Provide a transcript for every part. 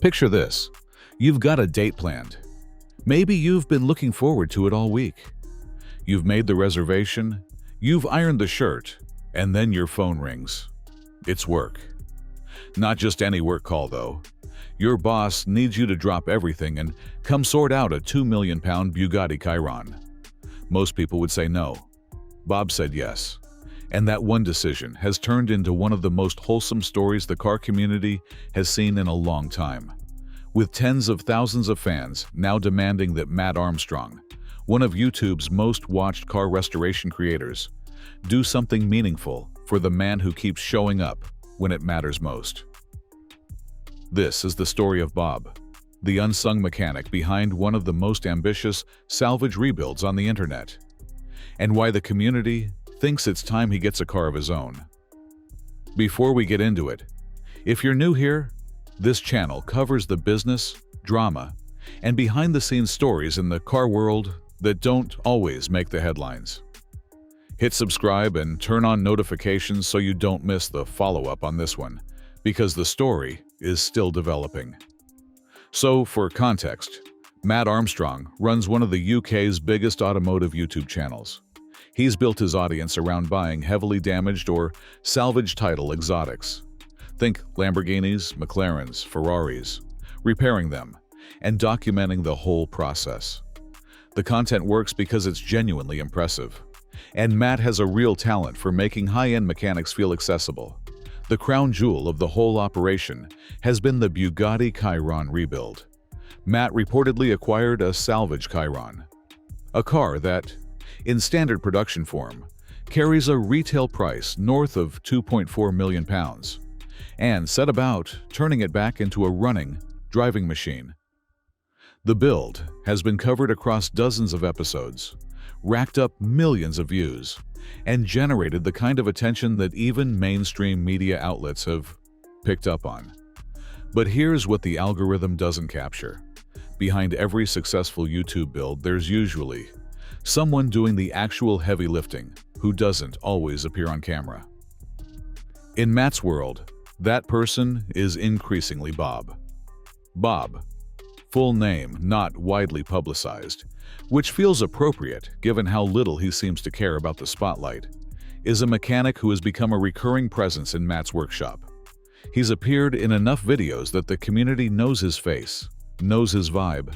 Picture this. You've got a date planned. Maybe you've been looking forward to it all week. You've made the reservation, you've ironed the shirt, and then your phone rings. It's work. Not just any work call, though. Your boss needs you to drop everything and come sort out a £2 million Bugatti Chiron. Most people would say no. Bob said yes. And that one decision has turned into one of the most wholesome stories the car community has seen in a long time, with tens of thousands of fans now demanding that Mat Armstrong, one of YouTube's most watched car restoration creators, do something meaningful for the man who keeps showing up when it matters most. This is the story of Bob, the unsung mechanic behind one of the most ambitious salvage rebuilds on the internet, and why the community thinks it's time he gets a car of his own. Before we get into it, if you're new here, this channel covers the business, drama, and behind-the-scenes stories in the car world that don't always make the headlines. Hit subscribe and turn on notifications so you don't miss the follow-up on this one, because the story is still developing. So, for context, Mat Armstrong runs one of the UK's biggest automotive YouTube channels. He's built his audience around buying heavily damaged or salvage title exotics. Think Lamborghinis, McLarens, Ferraris, repairing them, and documenting the whole process. The content works because it's genuinely impressive. And Matt has a real talent for making high-end mechanics feel accessible. The crown jewel of the whole operation has been the Bugatti Chiron rebuild. Matt reportedly acquired a salvage Chiron, a car that, in standard production form, carries a retail price north of £2.4 million, and set about turning it back into a running, driving machine. The build has been covered across dozens of episodes, racked up millions of views, and generated the kind of attention that even mainstream media outlets have picked up on. But here's what the algorithm doesn't capture. Behind every successful YouTube build, there's usually someone doing the actual heavy lifting who doesn't always appear on camera. In Matt's world, that person is increasingly Bob. Bob, full name not widely publicized, which feels appropriate given how little he seems to care about the spotlight, is a mechanic who has become a recurring presence in Matt's workshop. He's appeared in enough videos that the community knows his face, knows his vibe,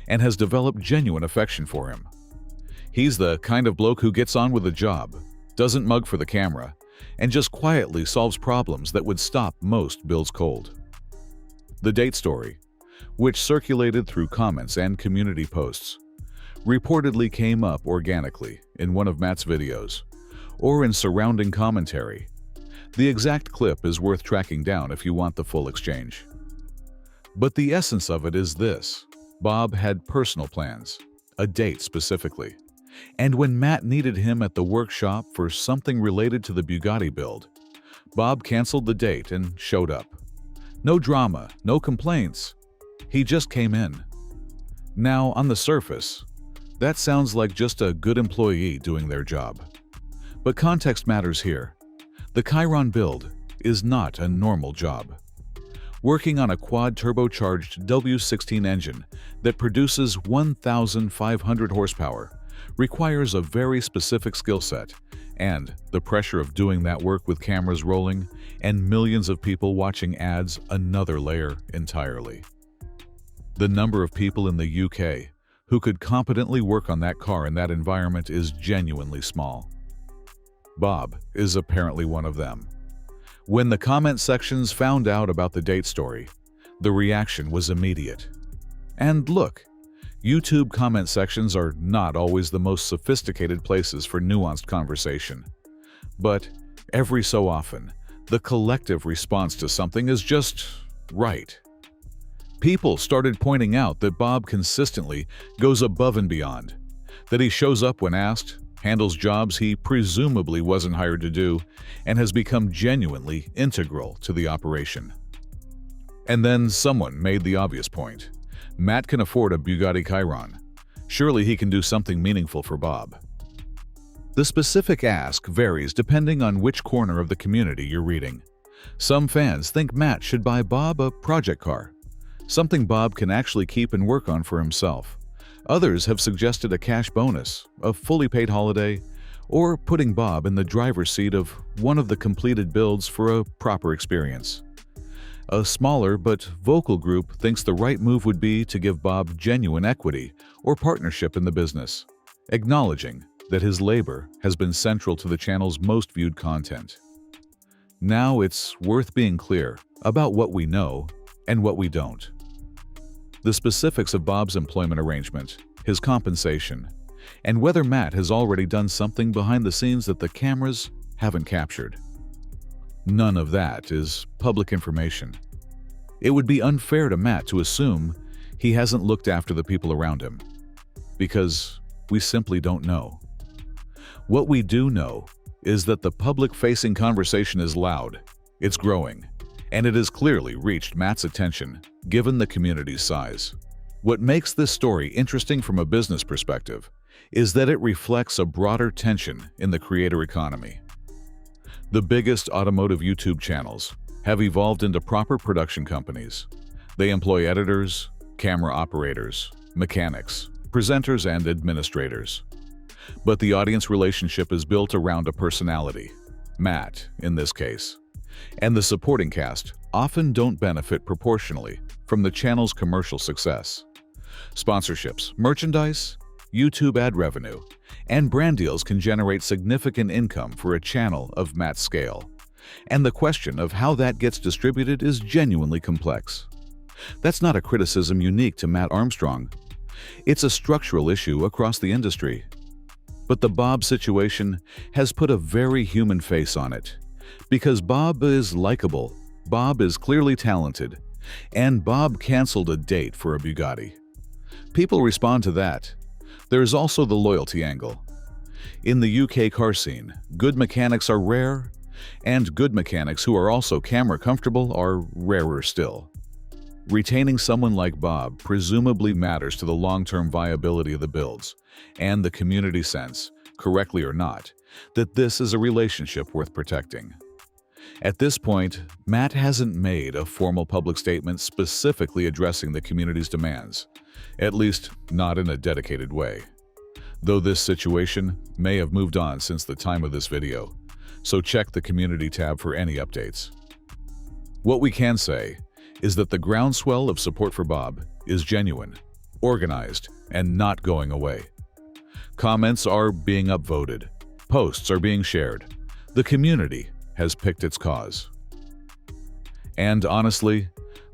and has developed genuine affection for him. He's the kind of bloke who gets on with the job, doesn't mug for the camera, and just quietly solves problems that would stop most builds cold. The date story, which circulated through comments and community posts, reportedly came up organically in one of Matt's videos, or in surrounding commentary. The exact clip is worth tracking down if you want the full exchange. But the essence of it is this: Bob had personal plans, a date specifically. And when Matt needed him at the workshop for something related to the Bugatti build, Bob canceled the date and showed up. No drama, no complaints. He just came in. Now, on the surface, that sounds like just a good employee doing their job. But context matters here. The Chiron build is not a normal job. Working on a quad-turbocharged W16 engine that produces 1,500 horsepower requires a very specific skill set, and the pressure of doing that work with cameras rolling and millions of people watching adds another layer entirely. The number of people in the UK who could competently work on that car in that environment is genuinely small. Bob is apparently one of them. When the comment sections found out about the date story, the reaction was immediate. And look, YouTube comment sections are not always the most sophisticated places for nuanced conversation. But every so often, the collective response to something is just right. People started pointing out that Bob consistently goes above and beyond, that he shows up when asked, handles jobs he presumably wasn't hired to do, and has become genuinely integral to the operation. And then someone made the obvious point. Matt can afford a Bugatti Chiron. Surely he can do something meaningful for Bob. The specific ask varies depending on which corner of the community you're reading. Some fans think Matt should buy Bob a project car. something Bob can actually keep and work on for himself. Others have suggested a cash bonus, a fully paid holiday, or putting Bob in the driver's seat of one of the completed builds for a proper experience. A smaller but vocal group thinks the right move would be to give Bob genuine equity or partnership in the business, acknowledging that his labor has been central to the channel's most viewed content. Now it's worth being clear about what we know and what we don't. The specifics of Bob's employment arrangement, his compensation, and whether Mat has already done something behind the scenes that the cameras haven't captured. None of that is public information. It would be unfair to Mat to assume he hasn't looked after the people around him, because we simply don't know. What we do know is that the public-facing conversation is loud, it's growing, and it has clearly reached Mat's attention, given the community's size. What makes this story interesting from a business perspective is that it reflects a broader tension in the creator economy. The biggest automotive YouTube channels have evolved into proper production companies. They employ editors, camera operators, mechanics, presenters, and administrators. But the audience relationship is built around a personality, Mat in this case, and the supporting cast often don't benefit proportionally from the channel's commercial success. Sponsorships, merchandise, YouTube ad revenue, and brand deals can generate significant income for a channel of Mat's scale, and the question of how that gets distributed is genuinely complex. That's not a criticism unique to Mat Armstrong. It's a structural issue across the industry. But the Bob situation has put a very human face on it, because Bob is likable, Bob is clearly talented, and Bob canceled a date for a Bugatti. People respond to that. There's also the loyalty angle. In the UK car scene, good mechanics are rare, and good mechanics who are also camera comfortable are rarer still. Retaining someone like Bob presumably matters to the long-term viability of the builds, and the community sense, correctly or not, that this is a relationship worth protecting. At this point, Mat hasn't made a formal public statement specifically addressing the community's demands, at least not in a dedicated way. Though this situation may have moved on since the time of this video, so check the community tab for any updates. What we can say is that the groundswell of support for Bob is genuine, organized, and not going away. Comments are being upvoted, posts are being shared. The community has picked its cause. And honestly,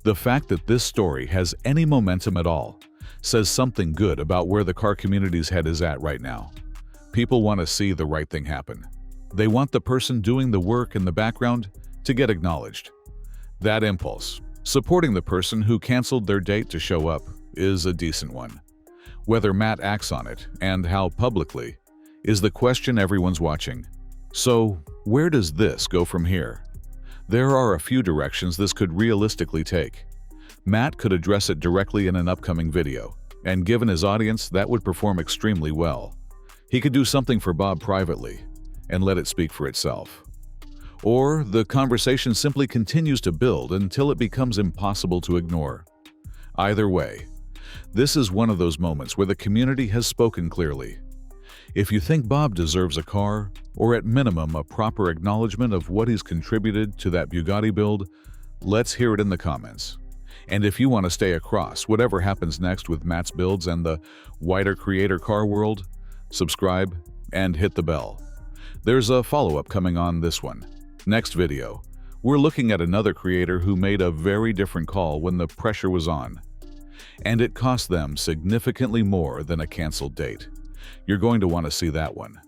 the fact that this story has any momentum at all says something good about where the car community's head is at right now. People want to see the right thing happen. They want the person doing the work in the background to get acknowledged. That impulse, supporting the person who canceled their date to show up, is a decent one. Whether Mat acts on it, and how publicly, is the question everyone's watching. So, where does this go from here? There are a few directions this could realistically take. Mat could address it directly in an upcoming video, and given his audience, that would perform extremely well. He could do something for Bob privately, and let it speak for itself. Or the conversation simply continues to build until it becomes impossible to ignore. Either way, this is one of those moments where the community has spoken clearly. If you think Bob deserves a car, or at minimum a proper acknowledgement of what he's contributed to that Bugatti build, let's hear it in the comments. And if you want to stay across whatever happens next with Mat's builds and the wider creator car world, subscribe and hit the bell. There's a follow-up coming on this one. Next video, we're looking at another creator who made a very different call when the pressure was on. And it cost them significantly more than a canceled date. You're going to want to see that one.